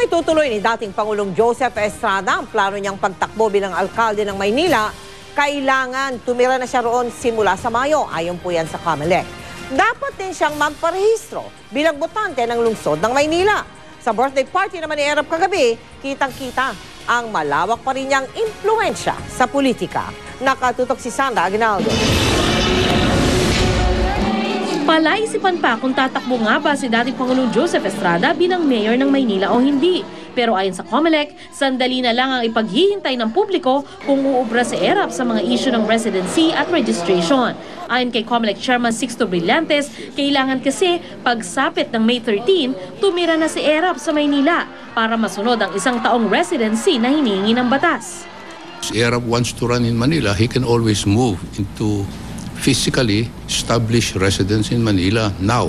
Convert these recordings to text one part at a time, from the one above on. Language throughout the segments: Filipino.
Kung itutuloy ni dating Pangulong Joseph Estrada ang plano niyang pagtakbo bilang alkalde ng Maynila, kailangan tumira na siya roon simula sa Mayo, ayon po yan sa COMELEC. Dapat din siyang magparehistro bilang botante ng lungsod ng Maynila. Sa birthday party naman ni Erap kagabi, kitang-kita ang malawak pa rin niyang impluensya sa politika. Nakatutok si Sandra Aguinaldo. Palaisipan pa kung tatakbo nga ba si dating Pangulong Joseph Estrada bilang mayor ng Maynila o hindi. Pero ayon sa COMELEC, sandali na lang ang ipaghihintay ng publiko kung uubra si Erap sa mga issue ng residency at registration. Ayon kay COMELEC Chairman Sixto Brillantes, kailangan kasi pagsapit ng May 13, tumira na si Erap sa Maynila para masunod ang isang taong residency na hinihingi ng batas. If Erap wants to run in Manila, he can always move into physically established residence in Manila now,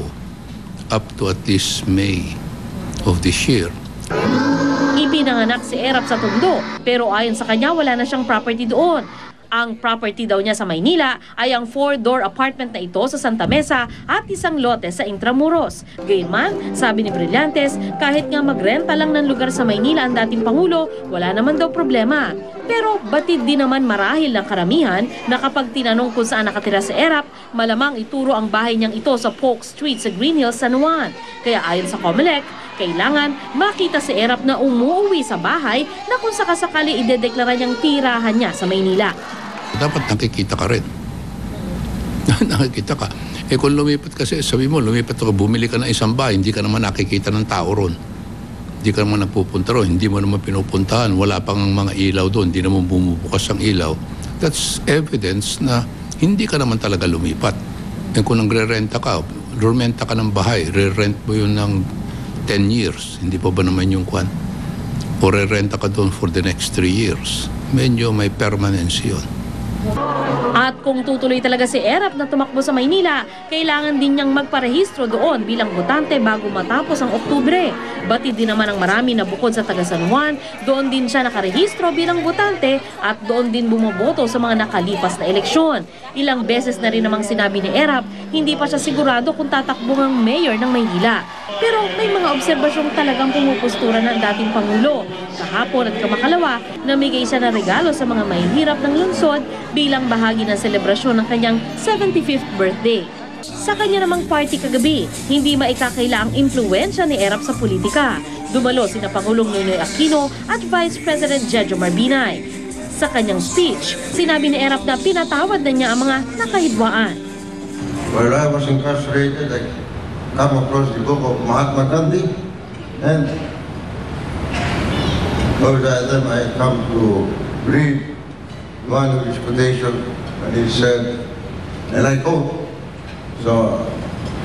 up to at least May of this year. Ipinanganak si Erap sa Tondo, pero ayon sa kanya wala na siyang property doon. Ang property daw niya sa Maynila ay ang 4-door apartment na ito sa Santa Mesa at isang lote sa Intramuros. Gayunman, sabi ni Brillantes, kahit nga magrenta lang ng lugar sa Maynila ang dating Pangulo, wala naman daw problema. Pero batid din naman marahil ng karamihan na kapag tinanong kung saan nakatira si Erap, malamang ituro ang bahay niyang ito sa Polk Street sa Green Hills, San Juan. Kaya ayon sa COMELEC, kailangan makita si Erap na umuwi sa bahay na kung sakasakali idedeklara niyang tirahan niya sa Maynila. Dapat nakikita ka rin. Nakikita ka. Eh kung lumipat kasi, sabi mo, lumipat ka, bumili ka ng isang bahay, hindi ka naman nakikita ng tao ron. Hindi ka naman napupunta ron, hindi mo naman pinupuntahan, wala pang mga ilaw doon, hindi naman bumubukas ang ilaw. That's evidence na hindi ka naman talaga lumipat. Eh kung nagre-renta ka, rumenta ka ng bahay, re-rent mo yun ng 10 years, hindi pa ba naman yung kwan? O re-renta ka doon for the next 3 years. Medyo may permanency yun. At kung tutuloy talaga si Erap na tumakbo sa Maynila, kailangan din niyang magparehistro doon bilang botante bago matapos ang Oktubre. Batid din naman ang marami na bukod sa taga San Juan, doon din siya nakarehistro bilang botante at doon din bumoboto sa mga nakalipas na eleksyon. Ilang beses na rin namang sinabi ni Erap, hindi pa siya sigurado kung tatakbo ang mayor ng Maynila. Pero may mga obserbasyong talagang pumupostura ng dating Pangulo. Kahapon at kamakalawa, namigay siya ng regalo sa mga mahihirap ng lungsod bilang bahagi ng selebrasyon ng kanyang 75th birthday. Sa kanya namang party kagabi, hindi maikakaila ang impluwensya ni Erap sa politika. Dumalo sina Pangulong Noynoy Aquino at Vice President Jejo Marbinay. Sa kanyang speech, sinabi ni Erap na pinatawad na niya ang mga nakahidwaan. While I was incarcerated, I come across the book of Mahatma Gandhi, and over that I come to read one of his quotation, and he said, and I quote, so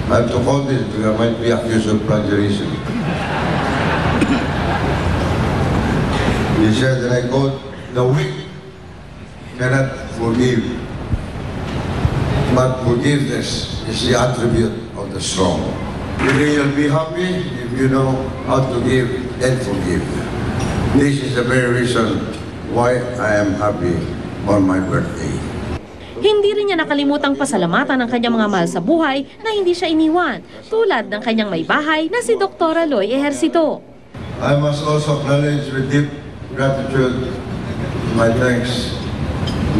I have to quote this because I might be accused of plagiarism. He said, and I quote, the weak cannot forgive, but forgiveness is the attribute of the strong. You'll be happy if you know how to give and forgive. This is the very reason why I am happy on my birthday. Hindi rin niya nakalimutang pasalamatan ng kanyang mga mahal sa buhay na hindi siya iniwan, tulad ng kanyang may bahay na si Dr. Aloy Ejercito. I must also acknowledge with deep gratitude my thanks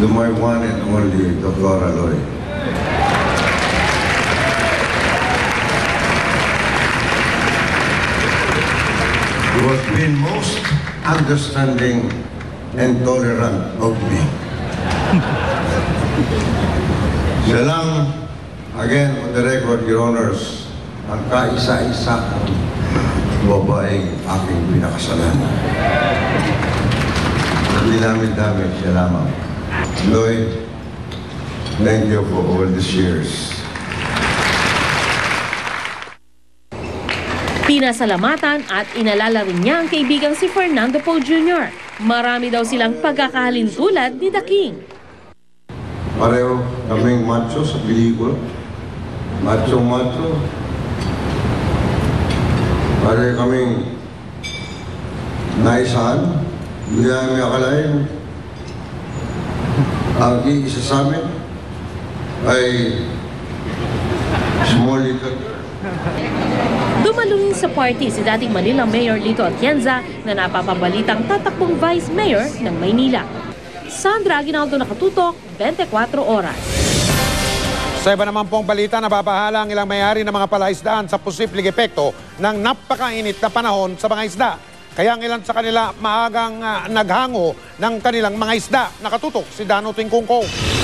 to my one and only Dr. Aloy. He was being most understanding and tolerant of me. Siya lang, again, on the record, Your Honors, ang kaisa-isa babaeng aking pinakasalan. Hindi namin dami, siya lamang. Lloyd, thank you for all these years. Pinasalamatan at inalala rin niya ang kaibigang si Fernando Poe Jr. Marami daw silang pagkakahalin tulad ni The King. Pareho kaming macho sa pelikula. Macho. Pareho kaming naisahan. Hindi namin akalain. Ang iisa sa amin ay small little. Dumalo rin sa party si dating Manila Mayor Lito Atienza na napapabalitang tatakbong Vice Mayor ng Maynila. Sandra Aguinaldo, Nakatutok, 24 Oras. Sa iba naman pong balita, nababahala ang ilang may-ari ng mga palaisdaan sa posibleng epekto ng napakainit na panahon sa mga isda. Kaya ang ilan sa kanila maagang naghango ng kanilang mga isda. Nakatutok si Dano Tingkungkong.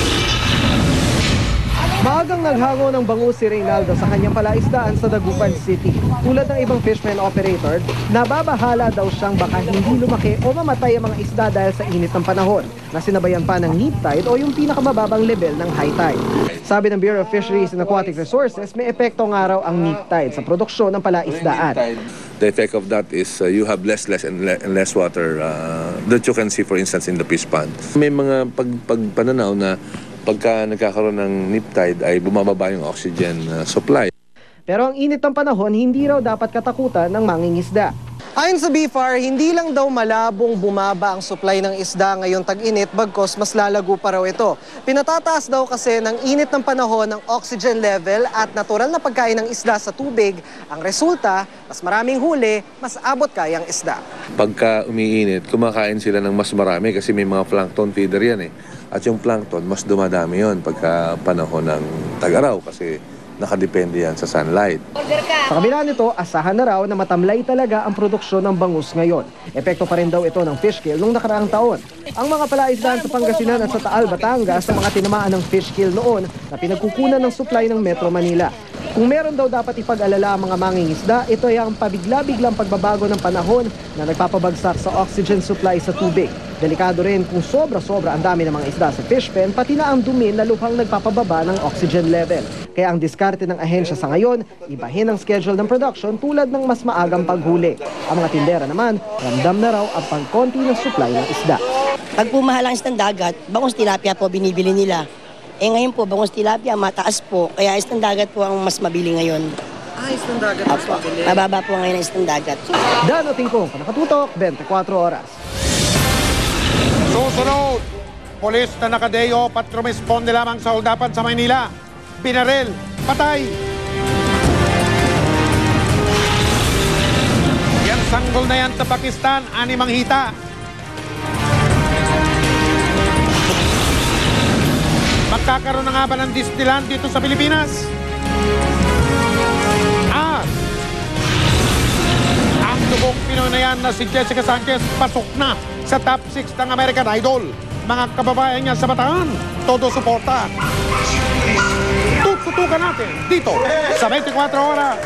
Maagang naghango ng bangus si Reynaldo sa kanyang palaisdaan sa Dagupan City. Tulad ng ibang fishman operator, nababahala daw siyang baka hindi lumaki o mamatay ang mga isda dahil sa init ng panahon na sinabayan pa ng neap tide o yung pinakamababang level ng high tide. Sabi ng Bureau of Fisheries and Aquatic Resources, may epekto nga raw ang neap tide sa produksyon ng palaisdaan. The effect of that is you have less water that you can see, for instance, in the fish pond. May mga pagpananaw na pagka nagkakaroon ng neap tide ay bumababa yung oxygen supply. Pero ang init ng panahon, hindi raw dapat katakutan ng mangingisda. Ayon sa BFAR, hindi lang daw malabong bumaba ang supply ng isda ngayong tag-init, bagkos mas lalago pa raw ito. Pinatataas daw kasi ng init ng panahon ng oxygen level at natural na pagkain ng isda sa tubig. Ang resulta, mas maraming huli, mas abot kayang isda. Pagka umiinit, kumakain sila ng mas marami kasi may mga plankton feeder yan eh. At yung plankton, mas dumadami yon pagka panahon ng tag-araw kasi nakadepende yan sa sunlight. Sa kabila nito, asahan na raw na matamlay talaga ang produksyon ng bangus ngayon. Epekto pa rin daw ito ng fish kill noong nakaraang taon. Ang mga palaisdaan sa Pangasinan at sa Taal, Batangas sa mga tinamaan ng fish kill noon na pinagkukunan ng supply ng Metro Manila. Kung meron daw dapat ipag-alala ang mga mangingisda, ito ay ang pabigla-biglang pagbabago ng panahon na nagpapabagsak sa oxygen supply sa tubig. Delikado rin kung sobra-sobra ang dami ng mga isda sa fish pen, pati na ang dumi na lubhang nagpapababa ng oxygen level. Kaya ang diskarte ng ahensya sa ngayon, ibahin ang schedule ng production tulad ng mas maagang paghuli. Ang mga tindera naman, ramdam na raw ang pagkonti ng supply ng isda. Pag pumahal ang isdang dagat, bangus tilapia po binibili nila. Eh ngayon po, bangus tilapia mataas po, kaya isdang dagat po ang mas mabili ngayon. Isdang dagat mas mabili. Mababa po ngayon ang isdang dagat. Dano Tingkong, Nakatutok, 24 Oras. Susunod, polis na nakadeyo at rumisponde lamang sa holdapan sa Maynila. Binaril, patay. Yan sanggol na yan sa Pakistan, animang hita. Magkakaroon na nga ba ng Disneyland dito sa Pilipinas? Ang dugong Pinoy na yan na si Jessica Sanchez pasok na sa top 6 ng American Idol. Mga kababayan niya sa Bataan, todo suporta. Tututukan natin dito sa 24 Oras.